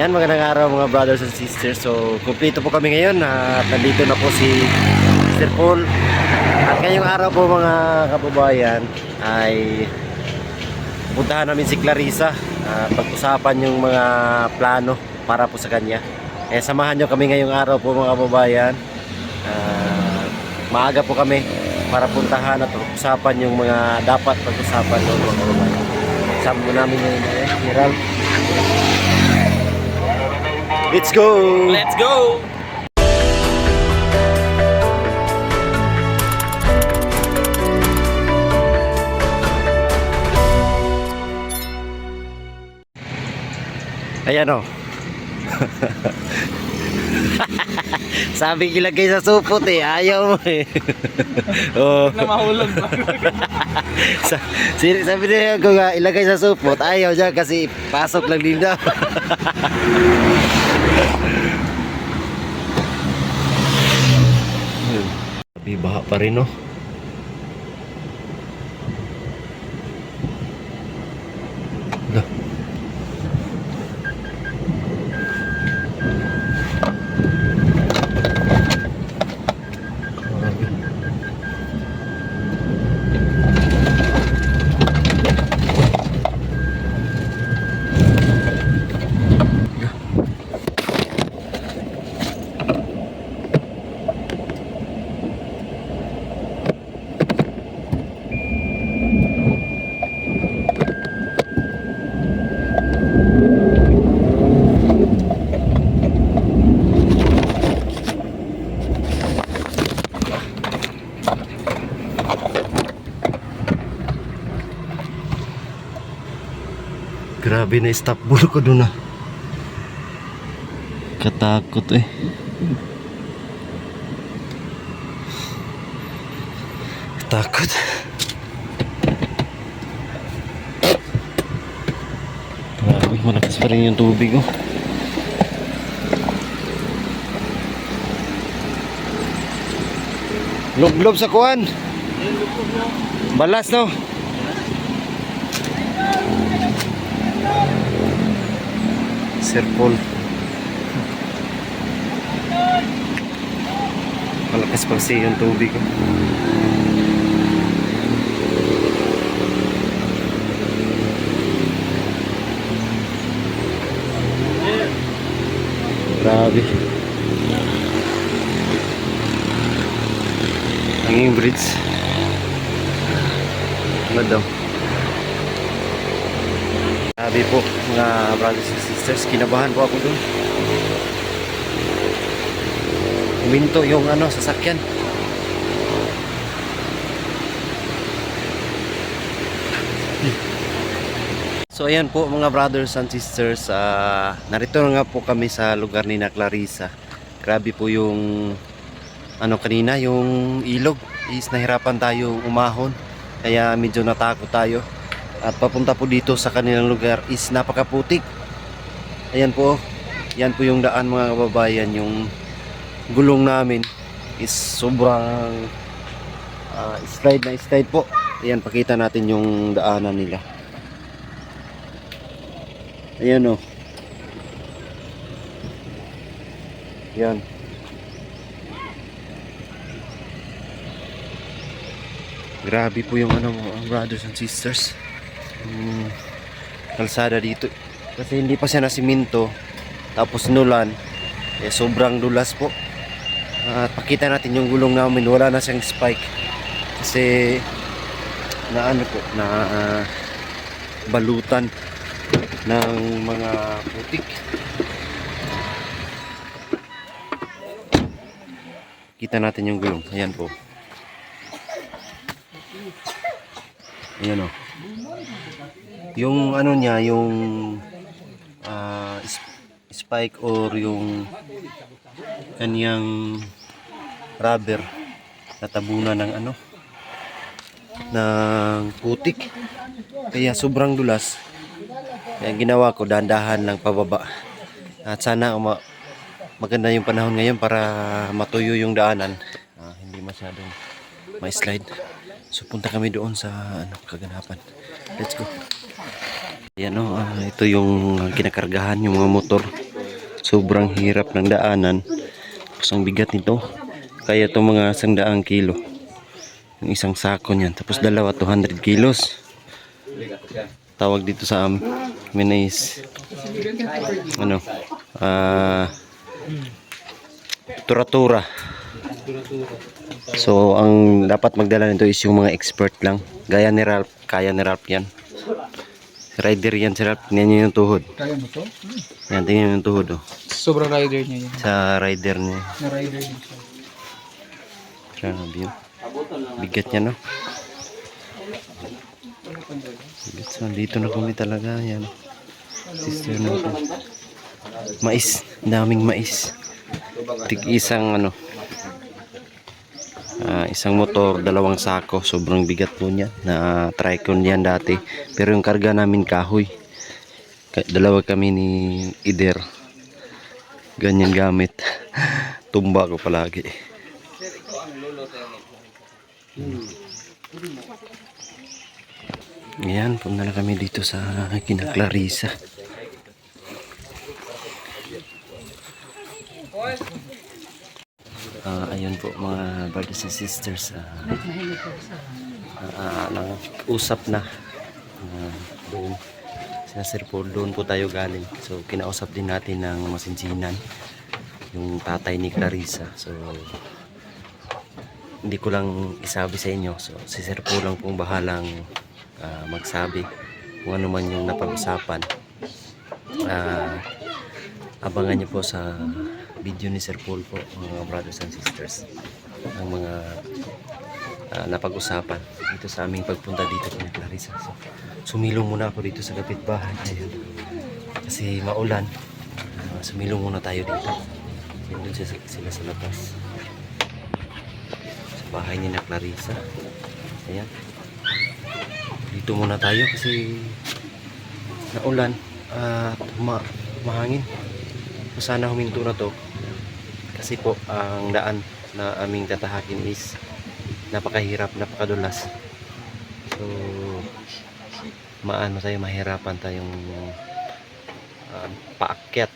Yan, magandang araw mga brothers and sisters. So, kumpleto po kami ngayon at nandito na po si Sir Paul. At ngayong araw po mga kababayan ay puntahan namin si Clarissa. Pag-usapan yung mga plano para po sa kanya. Samahan nyo kami ngayong araw po mga kababayan. Maaga po kami para puntahan at pag-usapan yung mga dapat pag-usapan ng mga kababayan. Sama mo namin ngayon Hiral. Let's go! Let's go! Ayan o. Sabi ilagay sa supot ayaw mo Oh. Na mahulog ba? Sabi niya ko nga ilagay sa supot, ayaw niya kasi pasok lang din daw. Sabi baha pa rin no. Grabe na stop bulo ko doon Katakot Takot. Grabe, malakas pa rin yung tubig Lublob sa kuwan. Balas no. Sir Paul. Malakas pa kasi yung tubig Grabe. Hanging bridge. Ano daw? Grabe po mga brothers and sisters, kinabahan po ako dun. Huminto yung sasakyan. So ayan po mga brothers and sisters, narito na nga po kami sa lugar ni Clarissa. Grabe po yung kanina yung ilog is nahirapan tayong umahon. Kaya medyo natakot tayo. At papunta po dito sa kanilang lugar is napakaputik. Ayan po. Yan po yung daan mga kababayan. Yung gulong namin is sobrang slide na slide po. Ayan, pakita natin yung daanan nila. Ayan o. Yan. Grabe po yung brothers and sisters. Kalsada dito. Kasi hindi pa siya nasiminto. Tapos nulan. Sobrang dulas po. At pakita natin yung gulong namin. Wala na siyang spike. Kasi balutan ng mga putik. Kita natin yung gulong. Ayan po. Ayan o. Yung niya, yung spike or yung kanyang rubber natabunan ng ng putik. Kaya sobrang dulas. Kaya ginawa ko, dahan-dahan lang pababa. At sana maganda yung panahon ngayon para matuyo yung daanan. Hindi masyadong ma-slide. So punta kami doon sa kaganapan. Let's go. Ayan ito yung kinakargahan yung mga motor. sobrang hirap ng daanan. Tapos ang bigat nito, kaya itong mga 100 kilo. Yung isang sako niyan. Tapos dalawa, 200 kilos. Tawag dito sa amin is ano, tura-tura. So ang dapat magdala nito is yung mga expert lang. Gaya ni Ralph, kaya ni Ralph yan. Rider yan si Ralph. Tingnan nyo yung tuhod. Kaya mo to? Yan, tingnan nyo yung tuhod. Oh. Sobrang rider niya yun. Sa rider niya. Na-rider niya siya. Grabe yun. Bigat niya, no? Bigat. So, dito na kami talaga. Yan. Sister natin. Mais. Daming mais. Isang ano. Isang motor, 2 sako. Sobrang bigat po niya. Na Tricon yan dati. Pero yung karga namin kahoy. Dalawa kami ni Ider. Ganyan gamit. Tumba ko palagi. Ayan, punta na kami dito sa kina Clarissa. Ayun po mga brothers and sisters. Usap na. Doon. Sa Sir Paul, doon po tayo galing. So, kinausap din natin ng masinsinan. Yung tatay ni Clarissa. So, hindi ko lang isabi sa inyo. So, si Sir Paul lang pong bahalang magsabi kung ano man yung napag-usapan. Abangan nyo po sa video ni Sir Paul po, mga brothers and sisters, ang mga napag-usapan dito sa aming pagpunta dito kay Clarissa. So, sumilong muna ako dito sa kapitbahay. Ayun. Kasi maulan. Sumilong muna tayo dito. Doon sila sa labas. Sa bahay ni na Clarissa. Ayan. Dito muna tayo kasi naulan at mahangin. Sana huminto na to. Kasi po ang daan na aming tatahakin is napakahirap, napakadulas. So mahirapan tayong paakyat,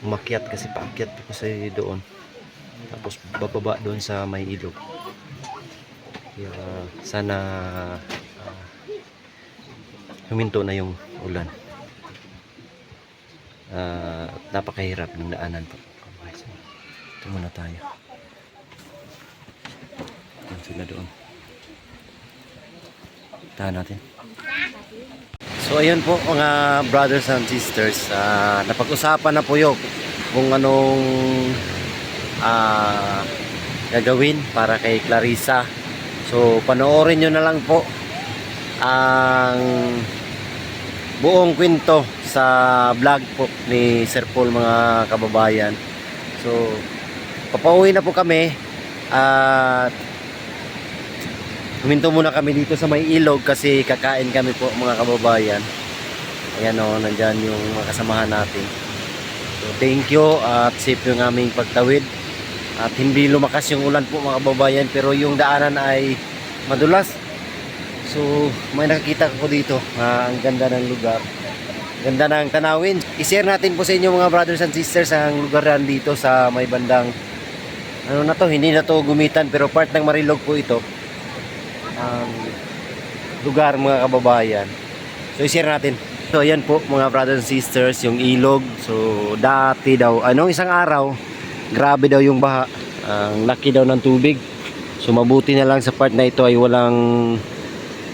umakyat kasi paakyat kasi doon. Tapos bababa doon sa may ilog. Kaya sana huminto na yung ulan. Napakahirap ng daanan po. So, ito muna tayo. Doon sila doon. Tahan natin. So ayun po mga brothers and sisters, napag-usapan na po yun kung anong gagawin para kay Clarissa. So panoorin nyo na lang po ang buong kwento sa vlog po ni Sir Paul, mga kababayan. So papauwi na po kami at huminto muna kami dito sa may ilog kasi kakain kami po, mga kababayan. Ayan o, nandyan yung mga kasamahan natin. So thank you at safe yung aming pagtawid. At hindi lumakas yung ulan po, mga kababayan, pero yung daanan ay madulas. So may nakikita ko dito, ang ganda ng lugar. Ganda ng tanawin. I-share natin po sa inyo, mga brothers and sisters, ang lugar dito sa may bandang ano na to, hindi na to Gumitan pero part ng Marilog po ito. Lugar, mga kababayan. So i-share natin. So ayan po, mga brothers and sisters, yung ilog. So dati daw, isang araw, grabe daw yung baha. Ang laki daw ng tubig. So mabuti na lang sa part na ito ay walang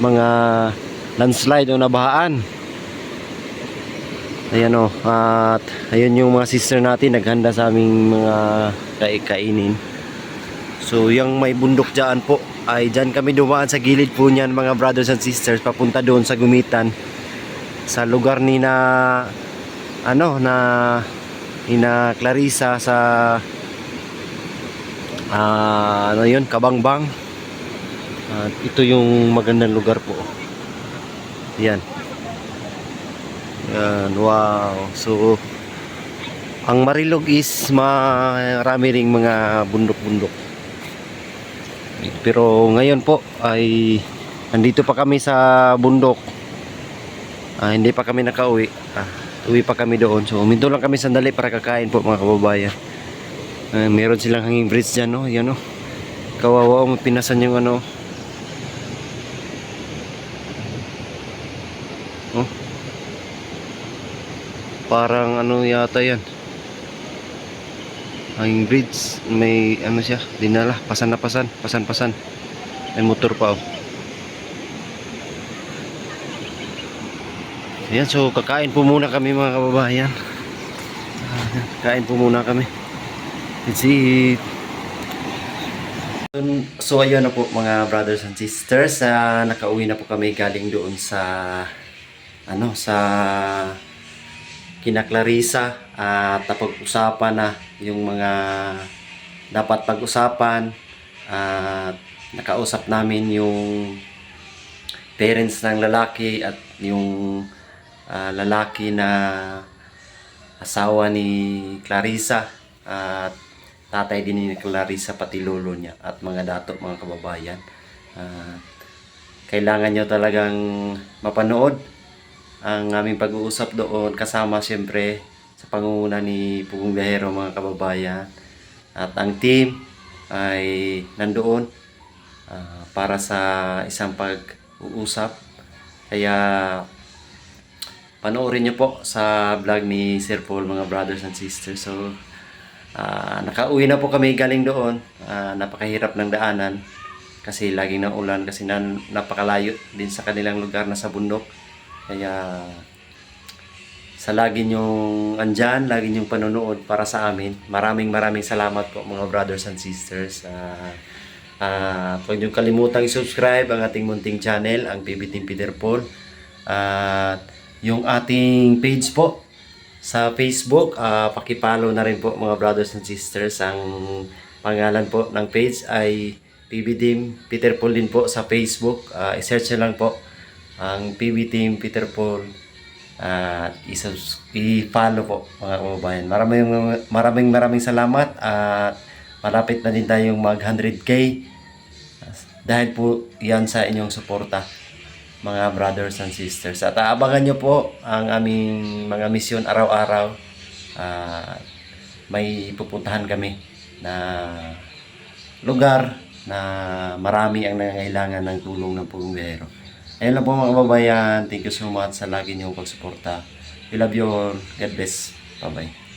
mga landslide o nabahaan. Ayan o, at ayun yung mga sister natin naghanda sa aming mga kainin. So yung may bundok dyan po, ay dyan kami dumaan sa gilid po niyan, mga brothers and sisters, papunta doon sa Gumitan, sa lugar ni na Clarissa sa Kabangbang. At ito yung magandang lugar po. Yan. Yan, wow. So ang Marilog is marami ring mga bundok-bundok. Pero ngayon po ay nandito pa kami sa bundok. Hindi pa kami nakauwi. Ito uwi pa kami doon. So uminto lang kami sandali para kakain po mga kababayan. Meron silang hanging bridge dyan, no? Yan, no? Kawawa, pinasan yung ano. Oh. Parang ano yata yan. Hanging bridge. May ano siya, dinala. Pasan na pasan. Pasan-pasan. May motor pa, oh. Ayan, so kakain po muna kami mga kababayan. Kain po muna kami. Let's eat. So ayun na po mga brothers and sisters, nakauwi na po kami galing doon sa sa kina Clarissa, at napag-usapan na yung mga dapat pag-usapan, at nakausap namin yung parents ng lalaki at yung lalaki na asawa ni Clarissa, at tatay din ni Clarissa, pati lolo niya at mga dato, mga kababayan. Kailangan nyo talagang mapanood ang aming pag-uusap doon, kasama siyempre sa pangunguna ni Pugong Biyahero, mga kababayan. At ang team ay nandoon para sa isang pag-uusap. Kaya panoorin nyo po sa vlog ni Sir Paul, mga brothers and sisters. So nakauwi na po kami galing doon. Napakahirap ng daanan kasi laging naulan, kasi napakalayo din sa kanilang lugar na sa bundok. Kaya sa lagi nyong andyan, lagi nyong panonood para sa amin, maraming salamat po mga brothers and sisters. Huwag nyong kalimutang i-subscribe ang ating munting channel, ang PB Team Peter Paul. At yung ating page po sa Facebook, paki-follow na rin po mga brothers and sisters. Ang pangalan po ng page ay PB Team Peter Paul din po sa Facebook. I-search nyo lang po ang PB Team Peter Paul, at i-follow po mga kababayan. Maraming salamat, at malapit na din tayong mag 100k dahil po yan sa inyong suporta mga brothers and sisters. At aabangan nyo po ang aming mga misyon araw-araw. May pupuntahan kami na lugar na marami ang nangangailangan ng tulong ng Pugong Biyahero. Ayun lang po mga kababayan. Thank you so much sa lagi niyong pagsuporta. We love you all. God bless. Bye-bye.